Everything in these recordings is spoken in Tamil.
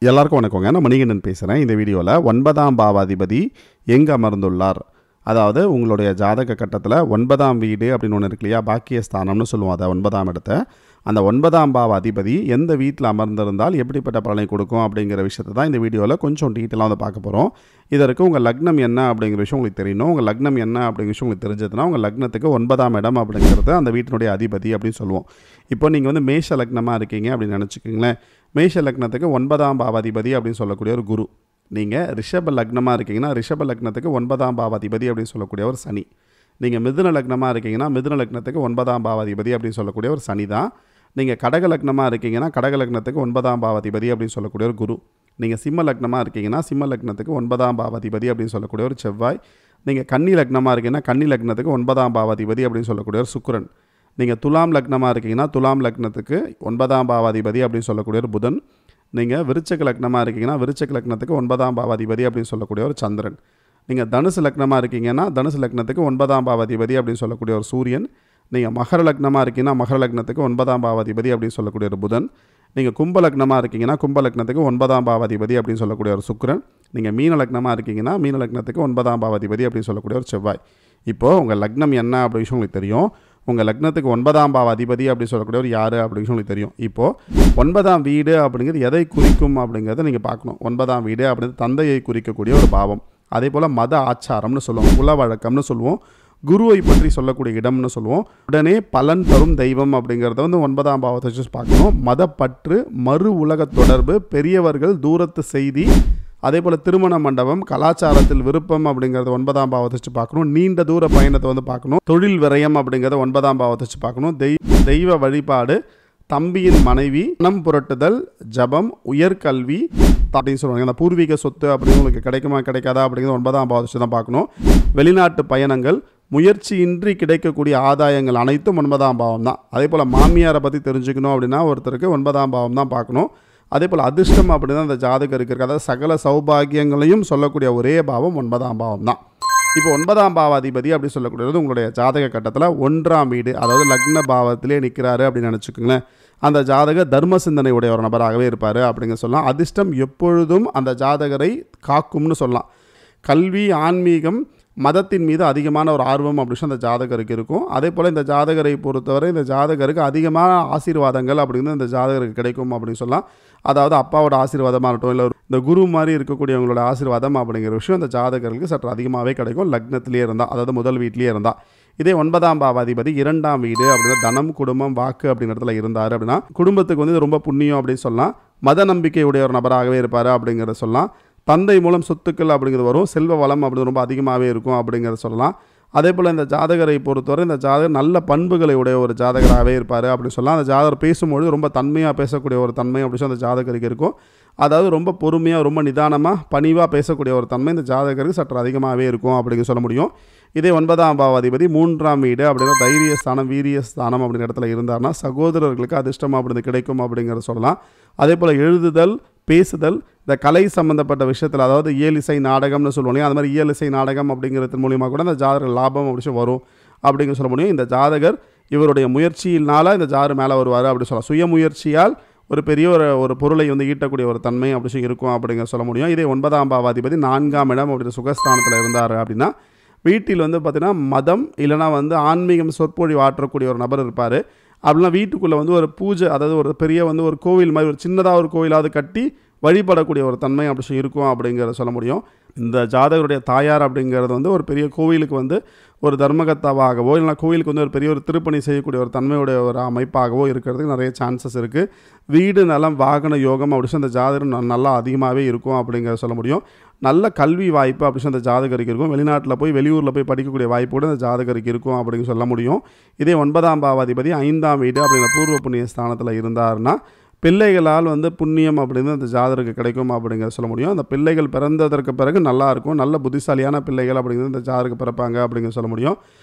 எல்லாருக்கும் வணக்கங்க. நான் மணிகண்டன் பேசுகிறேன். இந்த வீடியோவில் 9ஆம் பாவாதிபதி எங்கே அமர்ந்துள்ளார், அதாவது உங்களுடைய ஜாதக கட்டத்தில் 9ஆம் வீடு அப்படின்னு ஒன்று இருக்கு இல்லையா, பாக்கியஸ்தானம்னு சொல்லுவோம். அதை 9ஆம் இடத்த, அந்த 9ஆம் பாவாதிபதி எந்த வீட்டில் அமர்ந்திருந்தால் எப்படிப்பட்ட பலனை கொடுக்கும் அப்படிங்கிற விஷயத்தை தான் இந்த வீடியோவில் கொஞ்சம் டீட்டெயிலாக வந்து பார்க்க போகிறோம். இதற்கு உங்கள் லக்னம் என்ன அப்படிங்கிற விஷயம் உங்களுக்கு தெரியணும். உங்கள் லக்னம் என்ன அப்படிங்கிற விஷயம் உங்களுக்கு தெரிஞ்சதுன்னா உங்கள் லக்னத்துக்கு 9ஆம் இடம் அப்படிங்கிறது அந்த வீட்டினுடைய அதிபதி அப்படின்னு சொல்லுவோம். இப்போ நீங்கள் வந்து மேஷ லக்னமாக இருக்கீங்க அப்படின்னு நினச்சிக்கிங்களேன். மேஷ லக்னத்துக்கு 9ஆம் பாவாதிபதி அப்படின்னு சொல்லக்கூடிய ஒரு குரு. நீங்கள் ரிஷப லக்னமாக இருக்கீங்கன்னா ரிஷப லக்னத்துக்கு 9ஆம் பாவாதிபதி அப்படின்னு சொல்லக்கூடிய ஒரு சனி. நீங்கள் மிதுன லக்னமாக இருக்கீங்கன்னா மிதுன லக்னத்துக்கு 9ஆம் பாவாதிபதி அப்படின்னு சொல்லக்கூடிய ஒரு சனி தான். நீங்கள் கடக லக்னமாக இருக்கீங்கன்னா கடக லக்னத்துக்கு 9ஆம் பாவாதிபதி அப்படின்னு சொல்லக்கூடிய ஒரு குரு. நீங்கள் சிம்ம லக்னமாக இருக்கீங்கன்னா சிம்ம லக்னத்துக்கு 9ஆம் பாவாதிபதி அப்படின்னு சொல்லக்கூடிய ஒரு செவ்வாய். நீங்கள் கன்னி லக்னமாக இருக்கீங்கன்னா கன்னி லக்னத்துக்கு 9ஆம் பாவாதிபதி அப்படின்னு சொல்லக்கூடிய ஒரு சுக்கிரன். நீங்கள் துலாம் லக்னமாக இருக்கீங்கன்னா துலாம் லக்னத்துக்கு 9ஆம் பாவாதிபதி அப்படின்னு சொல்லக்கூடிய ஒரு புதன். நீங்கள் விருச்சக லக்னமாக இருக்கீங்கன்னா விருச்சக லக்னத்துக்கு 9ஆம் பாவாதிபதி அப்படின்னு சொல்லக்கூடிய ஒரு சந்திரன். நீங்கள் தனுசு லக்னமாக இருக்கீங்கன்னா தனுசு லக்னத்துக்கு 9ஆம் பாவாதிபதி அப்படின்னு சொல்லக்கூடிய ஒரு சூரியன். நீங்கள் மகர லக்னமாக இருக்கீங்கன்னா மகர லக்னத்துக்கு 9ஆம் பாவாதிபதி அப்படின்னு சொல்லக்கூடிய ஒரு புதன். நீங்கள் கும்ப லக்னமாக இருக்கீங்கன்னா கும்ப லக்னத்துக்கு 9ஆம் பாவாதிபதி அப்படின்னு சொல்லக்கூடிய ஒரு சுக்கிரன். நீங்கள் மீன லக்னமாக இருக்கீங்கன்னா மீன லக்னத்துக்கு 9ஆம் பாவாதிபதி அப்படின்னு சொல்லக்கூடிய ஒரு செவ்வாய். இப்போது உங்கள் லக்னம் என்ன அப்படி விஷயம் உங்களுக்கு தெரியும். உங்கள் லக்னத்துக்கு 9ஆம் பாவாதிபதி அப்படின்னு சொல்லக்கூடிய ஒரு யார் அப்படி விஷயம் உங்களுக்கு தெரியும். இப்போது 9ஆம் வீடு அப்படிங்கிறது எதை குறிக்கும் அப்படிங்கிறத நீங்கள் பார்க்கணும். 9ஆம் வீடு அப்படிங்கிறது தந்தையை குறிக்கக்கூடிய ஒரு பாவம். அதே போல் மத ஆச்சாரம்னு சொல்லுவோம், குல வழக்கம்னு சொல்லுவோம், குருவை பற்றி சொல்லக்கூடிய இடம்னு சொல்லுவோம். உடனே பலன் தரும் தெய்வம் அப்படிங்கிறத வந்து 9ஆம் பாவத்தை வச்சு பார்க்கணும். மதப்பற்று, மறு உலக தொடர்பு, பெரியவர்கள், தூரத்து செய்தி, அதே போல் திருமண மண்டபம், கலாச்சாரத்தில் விருப்பம் அப்படிங்கிறத 9ஆம் பாவத்தை வச்சு பார்க்கணும். நீண்ட தூர பயணத்தை வந்து பார்க்கணும். தொழில் விரயம் அப்படிங்கிறத 9ஆம் பாவத்தை வச்சு பார்க்கணும். தெய்வ வழிபாடு, தம்பியின் மனைவி, பணம் புரட்டுதல், ஜபம், உயர்கல்வி அப்படின்னு சொல்லுவாங்க. அந்த பூர்வீக சொத்து அப்படின்னு உங்களுக்கு கிடைக்குமா கிடைக்காதா அப்படிங்கிறது 9ஆம் பாவத்தை வச்சு தான் பார்க்கணும். வெளிநாட்டு பயணங்கள், முயற்சியின்றி கிடைக்கக்கூடிய ஆதாயங்கள் அனைத்தும் 9ஆம் பாவம் தான். அதே போல் மாமியாரை பற்றி தெரிஞ்சுக்கணும் அப்படின்னா ஒருத்தருக்கு 9ஆம் பாவம் தான் பார்க்கணும். அதே போல் அதிர்ஷ்டம் அப்படின்னு தான் அந்த ஜாதகருக்கு இருக்குது. அதாவது சகல சௌபாகியங்களையும் சொல்லக்கூடிய ஒரே பாவம் 9ஆம் பாவம் தான். இப்போ 9ஆம் பாவாதிபதி அப்படி சொல்லக்கூடியது உங்களுடைய ஜாதக கட்டத்தில் 1ஆம் வீடு, அதாவது லக்ன பாவத்திலே நிற்கிறாரு அப்படின்னு நினச்சிக்கோங்களேன். அந்த ஜாதகர் தர்ம சிந்தனை உடைய ஒரு நபராகவே இருப்பார் அப்படிங்க சொல்லலாம். அதிர்ஷ்டம் எப்பொழுதும் அந்த ஜாதகரை காக்கும்னு சொல்லலாம். கல்வி, ஆன்மீகம், மதத்தின் மீது அதிகமான ஒரு ஆர்வம் அப்படின்னு அந்த ஜாதகருக்கு இருக்கும். அதே போல் இந்த ஜாதகரை பொறுத்தவரை இந்த ஜாதகருக்கு அதிகமான ஆசீர்வாதங்கள் அப்படிங்கிறது இந்த ஜாதகருக்கு கிடைக்கும் அப்படின்னு சொல்லலாம். அதாவது அப்பாவோட ஆசீர்வாதமாக இருக்கட்டும், இல்லை இந்த குரு மாதிரி இருக்கக்கூடியவங்களோட ஆசீர்வாதம் அப்படிங்கிற விஷயம் இந்த ஜாதகருக்கு சற்று அதிகமாகவே கிடைக்கும் லக்னத்திலே இருந்தால், அதாவது முதல் வீட்டிலேயே இருந்தால். இதே 9ஆம் பாவாதிபதி 2ஆம் வீடு அப்படின்னா தனம், குடும்பம், வாக்கு அப்படிங்கிறதுல இருந்தார் அப்படின்னா குடும்பத்துக்கு வந்து ரொம்ப புண்ணியம் அப்படின்னு சொல்லலாம். மத நம்பிக்கையுடைய ஒரு நபராகவே இருப்பார் அப்படிங்கிறத சொல்லலாம். தந்தை மூலம் சொத்துக்கள் அப்படிங்கிறது வரும். செல்வ வளம் அப்படிங்கிறது ரொம்ப அதிகமாகவே இருக்கும் அப்படிங்கிறத சொல்லலாம். அதே போல் இந்த ஜாதகரை பொறுத்தவரை இந்த ஜாதகர் நல்ல பண்புகளை உடைய ஒரு ஜாதகராகவே இருப்பார் அப்படின்னு சொல்லலாம். அந்த ஜாதகர் பேசும்பொழுது ரொம்ப தன்மையாக பேசக்கூடிய ஒரு தன்மை அப்படி சொல்லி அந்த ஜாதகருக்கு இருக்கும். அதாவது ரொம்ப பொறுமையாக, ரொம்ப நிதானமாக, பணிவாக பேசக்கூடிய ஒரு தன்மை இந்த ஜாதகருக்கு சற்று அதிகமாகவே இருக்கும் அப்படிங்க சொல்ல முடியும். இதே 9ஆம் பாவாதிபதி 3ஆம் வீடு அப்படிங்கிற தைரியஸ்தானம், வீரியஸ்தானம் அப்படிங்கிற இடத்துல இருந்தார்னா சகோதரர்களுக்கு அதிர்ஷ்டம் அப்படிங்கிறது கிடைக்கும் அப்படிங்கிறத சொல்லலாம். அதே போல் எழுதுதல், பேசுதல், இந்த கலை சம்மந்தப்பட்ட விஷயத்தில், அதாவது இயலிசை நாடகம்னு சொல்லுவோம். அது மாதிரி இயலிசை நாடகம் அப்படிங்கிறது மூலிமா கூட இந்த ஜாதகர் லாபம் அப்படி வரும் அப்படிங்க சொல்ல முடியும். இந்த ஜாதகர் இவருடைய முயற்சியினால் இந்த ஜாதகர் மேலே வருவார் அப்படி சொல்லலாம். சுய முயற்சியால் ஒரு பெரிய ஒரு பொருளை வந்து ஈட்டக்கூடிய ஒரு தன்மை அப்படி இருக்கும் அப்படிங்கிற சொல்ல முடியும். இதே 9ஆம் பாவாதிபதி 4ஆம் இடம் அப்படி சுகஸ்தானத்தில் இருந்தார் அப்படின்னா வீட்டில் வந்து பார்த்திங்கன்னா மதம் இல்லைனா வந்து ஆன்மீகம் சொற்பொழிவு ஆற்றக்கூடிய ஒரு நபர் இருப்பார். அப்படின்னா வீட்டுக்குள்ளே வந்து ஒரு பூஜை, அதாவது ஒரு பெரிய வந்து ஒரு கோவில் மாதிரி ஒரு சின்னதாக ஒரு கோவிலாவது கட்டி வழிபடக்கூடிய ஒரு தன்மை அப்படி இருக்கும் அப்படிங்கிறத சொல்ல முடியும். இந்த ஜாதகருடைய தாயார் அப்படிங்கிறது வந்து ஒரு பெரிய கோவிலுக்கு வந்து ஒரு தர்மகர்த்தாவாகவோ இல்லைனா கோவிலுக்கு வந்து ஒரு பெரிய ஒரு திருப்பணி செய்யக்கூடிய ஒரு தன்மையுடைய ஒரு அமைப்பாகவோ இருக்கிறதுக்கு நிறைய சான்சஸ் இருக்குது. வீடு, நலம், வாகன யோகம் அப்படி அந்த ஜாதகம் நல்லா அதிகமாகவே இருக்கும் அப்படிங்கிறத சொல்ல முடியும். நல்ல கல்வி வாய்ப்பு அப்படி அந்த ஜாதகருக்கு இருக்கும். வெளிநாட்டில் போய் வெளியூரில் போய் படிக்கக்கூடிய வாய்ப்பு கூட இந்த ஜாதகருக்கு இருக்கும் அப்படின்னு சொல்ல முடியும். இதே 9ஆம் பாவாதிபதி 5ஆம் வீடு அப்படிங்கிற பூர்வ புண்ணிய ஸ்தானத்தில் இருந்தார்னா பிள்ளைகளால் வந்து புண்ணியம் அப்படின்னு அந்த ஜாதகருக்கு கிடைக்கும் அப்படிங்கிற சொல்ல முடியும். அந்த பிள்ளைகள் பிறந்ததற்கு பிறகு நல்லாயிருக்கும், நல்ல புத்திசாலியான பிள்ளைகள் அப்படிங்கிறது இந்த ஜாதகருக்கு பிறப்பாங்க அப்படிங்கிற சொல்ல முடியும்.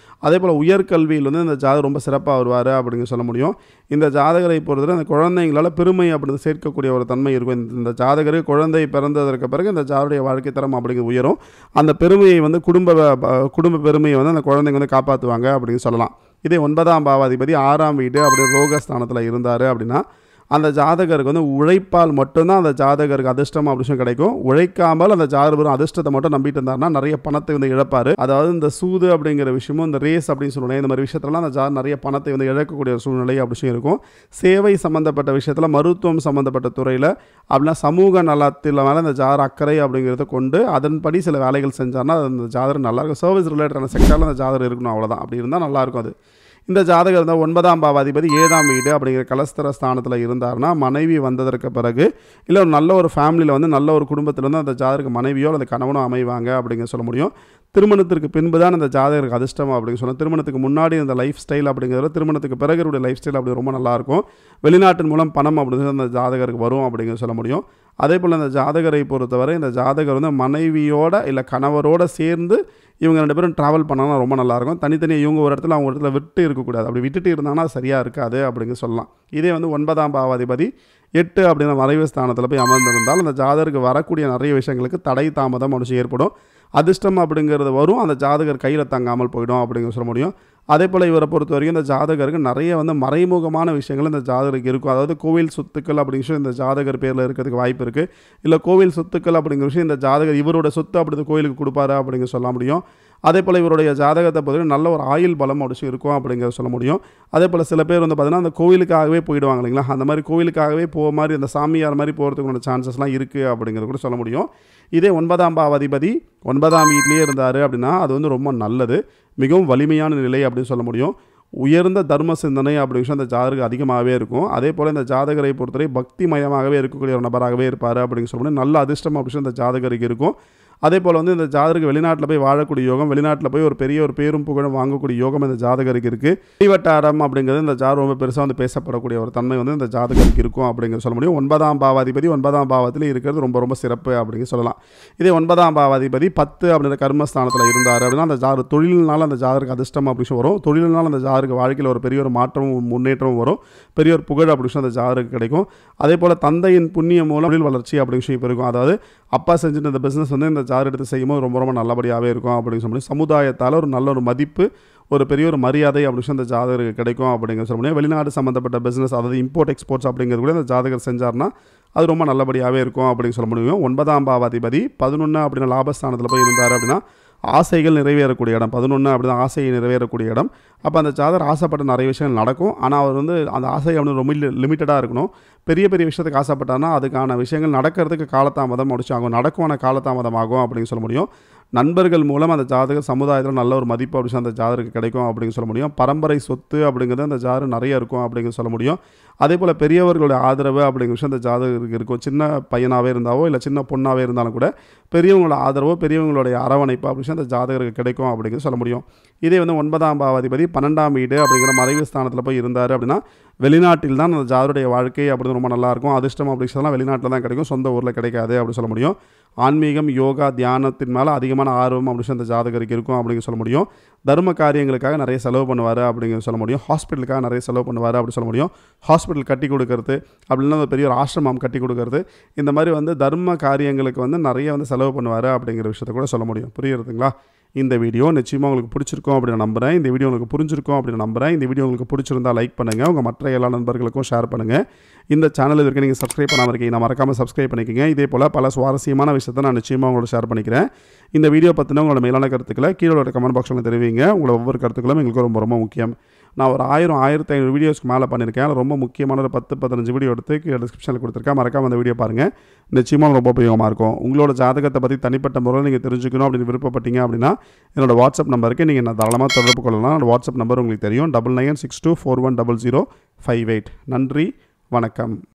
அதே போல் உயர்கல்வியில் வந்து இந்த ஜாதகர் ரொம்ப சிறப்பாக வருவார் அப்படிங்கிற சொல்ல முடியும். இந்த ஜாதகரை பொறுத்தவரை அந்த குழந்தைங்களால் பெருமை அப்படின்னு சேர்க்கக்கூடிய ஒரு தன்மை இருக்கும். இந்த ஜாதகருக்கு குழந்தை பிறந்ததற்கு பிறகு இந்த ஜாதகருடைய வாழ்க்கை தரம் அப்படிங்கிறது உயரும். அந்த பெருமையை வந்து குடும்ப பெருமையை வந்து அந்த குழந்தைங்க வந்து காப்பாற்றுவாங்க அப்படின்னு சொல்லலாம். இதே 9ஆம் பாவாதிபதி 6ஆம் வீடு அப்படி ரோகஸ்தானத்தில் இருந்தார் அப்படின்னா அந்த ஜாதகருக்கு வந்து உழைப்பால் மட்டும்தான் அந்த ஜாதகருக்கு அதிர்ஷ்டம் அப்படி விஷயம் கிடைக்கும். உழைக்காமல் அந்த ஜாதகர் வெறும் அதிர்ஷ்டத்தை மட்டும் நம்பிட்டு இருந்தாருன்னா நிறைய பணத்தை வந்து இழப்பார். அதாவது இந்த சூது அப்படிங்கிற விஷயமும் இந்த ரேஸ் அப்படின்னு சொல்லுவாங்க, இந்த மாதிரி விஷயத்துலலாம் அந்த ஜாதகர் நிறைய பணத்தை வந்து இழக்கக்கூடிய ஒரு சூழ்நிலை அப்படி விஷயம் இருக்கும். சேவை சம்மந்தப்பட்ட விஷயத்தில், மருத்துவம் சம்மந்தப்பட்ட துறையில் அப்படின்னா சமூக நலத்தில் மேலே இந்த ஜாதகர் அக்கறை அப்படிங்கிறத கொண்டு அதன்படி சில வேலைகள் செஞ்சார்னா அந்த ஜாதகர் நல்லாயிருக்கும். சர்வீஸ் ரிலேட்டடான செக்டரில் அந்த ஜாதகர் இருக்கணும், அவ்வளோதான். அப்படி இருந்தால் நல்லாயிருக்கும். அது இந்த ஜாதகர் இருந்தால் 9ஆம் பாவாதிபதி 7ஆம் வீடு அப்படிங்கிற கலஸ்தர ஸ்தானத்தில் இருந்தார்னா மனைவி வந்ததற்கு பிறகு இல்லை ஒரு நல்ல ஒரு ஃபேமிலியில் வந்து நல்ல ஒரு குடும்பத்திலேருந்து அந்த ஜாதகருக்கு மனைவியோ அந்த கணவனோ அமைவாங்க அப்படிங்க சொல்ல முடியும். திருமணத்திற்கு பின்பு தான் அந்த ஜாதகருக்கு அதிர்ஷ்டம் அப்படின்னு சொல்லலாம். திருமணத்துக்கு முன்னாடி இந்த லைஃப் ஸ்டைல் அப்படிங்கிறத திருமணத்துக்கு பிறகு லைஃப் ஸ்டைல் அப்படி ரொம்ப நல்லாயிருக்கும். வெளிநாட்டின் மூலம் பணம் அப்படிங்கிறது அந்த ஜாதகருக்கு வரும் அப்படிங்க சொல்ல முடியும். அதே போல் இந்த ஜாதகரை பொறுத்தவரை இந்த ஜாதகர் வந்து மனைவியோட இல்லை கணவரோடு சேர்ந்து இவங்க 2 பேரும் ட்ராவல் பண்ணாலும் ரொம்ப நல்லாயிருக்கும். தனித்தனியாக இவங்க ஒரு இடத்துல அவங்க ஒரு இடத்துல விட்டு இருக்கக்கூடாது. அப்படி விட்டுட்டு இருந்தாங்கன்னா சரியாக இருக்காது அப்படிங்க சொல்லலாம். இதே வந்து 9ஆம் பாவாதிபதி 8 அப்படிங்கிற மறைவு ஸ்தானத்தில் போய் அமர்ந்திருந்தால் அந்த ஜாதகருக்கு வரக்கூடிய நிறைய விஷயங்களுக்கு தடை தாமதம் முடிச்சு ஏற்படும். அதிர்ஷ்டம் அப்படிங்கிறது வரும், அந்த ஜாதகர் கையில் தங்காமல் போயிடும் அப்படிங்கிற சொல்ல முடியும். அதே போல் இவரை பொறுத்த வரைக்கும் இந்த ஜாதகருக்கு நிறைய வந்து மறைமுகமான விஷயங்கள் இந்த ஜாதகருக்கு இருக்கும். அதாவது கோவில் சொத்துக்கள் அப்படிங்கிற விஷயம் இந்த ஜாதகர் பேரில் இருக்கிறதுக்கு வாய்ப்பு இருக்குது. இல்லை கோவில் சொத்துக்கள் அப்படிங்கிற விஷயம் இந்த ஜாதகர் இவரோட சொத்து அப்படி கோயிலுக்கு கொடுப்பாரு அப்படிங்கிற சொல்ல முடியும். அதே போல் இவருடைய ஜாதகத்தை பொறுத்தவரை நல்ல ஒரு ஆயுள் பலம் அப்படி இருக்கும் அப்படிங்கிறத சொல்ல முடியும். அதே போல் சில பேர் வந்து பார்த்திங்கன்னா அந்த கோவிலுக்காகவே போயிடுவாங்க இல்லைங்களா, அந்த மாதிரி கோவிலுக்காகவே போக மாதிரி அந்த சாமியார் மாதிரி போகிறதுக்குள்ள சான்சஸ்லாம் இருக்குது அப்படிங்கிறது கூட சொல்ல முடியும். இதே 9ஆம் பாவாதிபதி 9ஆம் வீட்லேயே இருந்தார் அப்படின்னா அது வந்து ரொம்ப நல்லது, மிகவும் வலிமையான நிலை அப்படின்னு சொல்ல முடியும். உயர்ந்த தர்ம சிந்தனை அப்படி விஷயம் அந்த ஜாதகருக்கு அதிகமாகவே இருக்கும். அதே போல் இந்த ஜாதகரை பொறுத்தவரை பக்திமயமாகவே இருக்கக்கூடிய ஒரு நபராகவே இருப்பார் அப்படின்னு சொல்ல முடியும். நல்ல அதிர்ஷ்டம் அப்படி இந்த ஜாதகருக்கு இருக்கும். அதே போல் வந்து இந்த ஜாதகருக்கு வெளிநாட்டில் போய் வாழக்கூடிய யோகம், வெளிநாட்டில் போய் ஒரு பெரிய ஒரு பேரும் புகழும் வாங்கக்கூடிய யோகம் இந்த ஜாதகருக்கு இருக்குது. வெளிவட்டாரம் அப்படிங்கிறது இந்த ஜாதகம் ரொம்ப பெருசாக வந்து பேசப்படக்கூடிய ஒரு தன்மை வந்து இந்த ஜாதகருக்கு இருக்கும் அப்படிங்கிறது சொல்ல முடியும். 9ஆம் பாவாதிபதி 9ஆம் பாவத்தில் இருக்கிறது ரொம்ப ரொம்ப சிறப்பு அப்படிங்க சொல்லலாம். இதே 9ஆம் பாவாதிபதி 10 அப்படின்ற கர்மஸ்தானத்தில் இருந்தார் அப்படின்னா அந்த ஜாதக தொழில்னால அந்த ஜாதகருக்கு அதிர்ஷ்டம் அப்படின்னு வரும். தொழில்னால அந்த ஜாதகருக்கு வாழ்க்கையில் ஒரு பெரிய ஒரு மாற்றமும் முன்னேற்றமும் வரும், பெரிய ஒரு புகழ் அப்படி விஷயம் அந்த ஜாதகருக்கு கிடைக்கும். அதே போல் தந்தையின் புண்ணியம் மூலம் தொழில் வளர்ச்சி அப்படி விஷயம் இப்போ இருக்கும். அதாவது அப்பா செஞ்சுட்டு இந்த பிஸ்னஸ் வந்து இந்த ஜாதகம் எடுத்து செய்யும்போது ரொம்ப ரொம்ப நல்லபடியாகவே இருக்கும் அப்படின்னு சொல்ல முடியும். சமுதாயத்தால் ஒரு நல்ல ஒரு மதிப்பு, ஒரு பெரிய ஒரு மரியாதை அப்படி விஷயம் இந்த ஜாதகருக்கு கிடைக்கும் அப்படிங்கிற சொல்ல முடியும். வெளிநாடு சம்மந்தப்பட்ட பிஸ்னஸ், அதாவது இம்போர்ட் எக்ஸ்போர்ட்ஸ் அப்படிங்கிறது கூட இந்த ஜாதகர் செஞ்சார்னா அது ரொம்ப நல்லபடியாகவே இருக்கும் அப்படின்னு சொல்ல முடியும். 9ஆம் பாவாதிபதி 11 அப்படின்னா லாபஸ்தானத்தில் போய் இருந்தார் அப்படின்னா ஆசைகள் நிறைவேறக்கூடிய இடம். 11 அப்படின்னா ஆசையை நிறைவேறக்கூடிய இடம். அப்போ அந்த ஜாதகர் ஆசைப்பட்ட நிறைய விஷயங்கள் நடக்கும். ஆனால் அவர் வந்து அந்த ஆசை அப்படின்னு ரொம்ப லிமிட்டடாக இருக்கணும். பெரிய பெரிய விஷயத்துக்கு ஆசைப்பட்டார்னா அதுக்கான விஷயங்கள் நடக்கிறதுக்கு காலதாமதம் முடிச்சாகும், நடக்குமான காலதாமதம் ஆகும் அப்படின்னு சொல்ல முடியும். நண்பர்கள் மூலம் அந்த ஜாதகர் சமுதாயத்தில் நல்ல ஒரு மதிப்பு அப்படி அந்த ஜாதகருக்கு கிடைக்கும் அப்படின்னு சொல்ல முடியும். பரம்பரை சொத்து அப்படிங்கிறது அந்த ஜாதகம் நிறைய இருக்கும் அப்படிங்கிற சொல்ல முடியும். அதே போல் பெரியவர்களுடைய ஆதரவு அப்படிங்கிற விஷயம் அந்த ஜாதகருக்கு இருக்கும். சின்ன பையனாகவே இருந்தாவோ இல்லை சின்ன பொண்ணாகவே இருந்தாலும் கூட பெரியவங்களோட ஆதரவோ பெரியவங்களுடைய அரவணைப்பு அப்படி விஷயம் அந்த ஜாதகருக்கு கிடைக்கும் அப்படிங்கிறது சொல்ல முடியும். இதே வந்து 9ஆம் பாவாதிபதி 12ஆம் வீடு அப்படிங்கிற மறைவு ஸ்தானத்தில் போய் இருந்தார் அப்படின்னா வெளிநாட்டில் தான் அந்த ஜாதகருடைய வாழ்க்கை அப்படின்னு ரொம்ப நல்லாயிருக்கும். அதிர்ஷ்டம் அப்படிங்கிறதுலாம் வெளிநாட்டில் தான் கிடைக்கும், சொந்த ஊரில் கிடைக்காது அப்படி சொல்ல முடியும். ஆன்மீகம், யோகா, தியானத்தின் மேலே அதிகமான ஆர்வம் அப்படி அந்த ஜாதகருக்கு இருக்கும் அப்படிங்கிற சொல்ல முடியும். தர்ம காரியங்களுக்காக நிறைய செலவு பண்ணுவார் அப்படிங்கிற சொல்ல முடியும். ஹாஸ்பிட்டலுக்காக நிறைய செலவு பண்ணுவார் அப்படி சொல்ல முடியும். ஹாஸ்பிட்டல் கட்டி கொடுக்கறது அப்படின்னா ஒரு பெரிய ஒரு ஆசிரமம் கட்டி கொடுக்கறது, இந்த மாதிரி வந்து தர்ம காரியங்களுக்கு வந்து நிறைய வந்து செலவு பண்ணுவார் அப்படிங்கிற விஷயத்த கூட சொல்ல முடியும். புரியுறதுங்களா? இந்த வீடியோ நிச்சயமாக உங்களுக்கு பிடிச்சிருக்கும் அப்படின்னு நம்புகிறேன். இந்த வீடியோ உங்களுக்கு புரிஞ்சிருக்கும் அப்படின்னு நம்புகிறேன். இந்த வீடியோ உங்களுக்கு பிடிச்சிருந்தால் லைக் பண்ணுங்கள், உங்கள் மற்ற எல்லா நண்பர்களுக்கும் ஷேர் பண்ணுங்கள். இந்த சேனல் இதற்கு நீங்கள் சப்ஸ்கிரைப் பண்ணாமல் இருக்கீங்க, நான் மறக்காமல் சப்ஸ்கிரைப் பண்ணிக்கோங்க. இதே போல் பல சுவாரஸ்யமான விஷயத்தை நான் நிச்சயமாக உங்களோட ஷேர் பண்ணிக்கிறேன். இந்த வீடியோ பற்றின உங்களோட மேலான கருத்துக்களை கீழே கமெண்ட் பாக்ஸில் தெரிவிங்க. உங்களோட ஒவ்வொரு கருத்துக்களும் எங்களுக்கு ரொம்ப ரொம்ப முக்கியம். நான் ஒரு 1000-1500 வீடியோஸ்க்கு மேலே பண்ணியிருக்கேன். அதில் ரொம்ப முக்கியமான ஒரு 10-15 வீடியோ எடுத்து கீழே டிஸ்கிரிப்ஷனில் கொடுத்துருக்கேன். மறக்காமல் அந்த வீடியோ பாருங்கள், நிச்சயமாக ரொம்ப உபயோகமாக இருக்கும். உங்களோட ஜாதகத்தை பற்றி தனிப்பட்ட முறையில் நீங்கள் தெரிஞ்சுக்கணும் அப்படின்னு விருப்பப்பட்டீங்க அப்படின்னா என்னோடய வாட்ஸ்அப் நம்பருக்கு நீங்கள் நான் தாராளமாக தொடர்பு கொள்ளலாம். என்னோடய வாட்ஸ்அப் நம்பர் உங்களுக்கு தெரியும், 9962410058. நன்றி, வணக்கம்.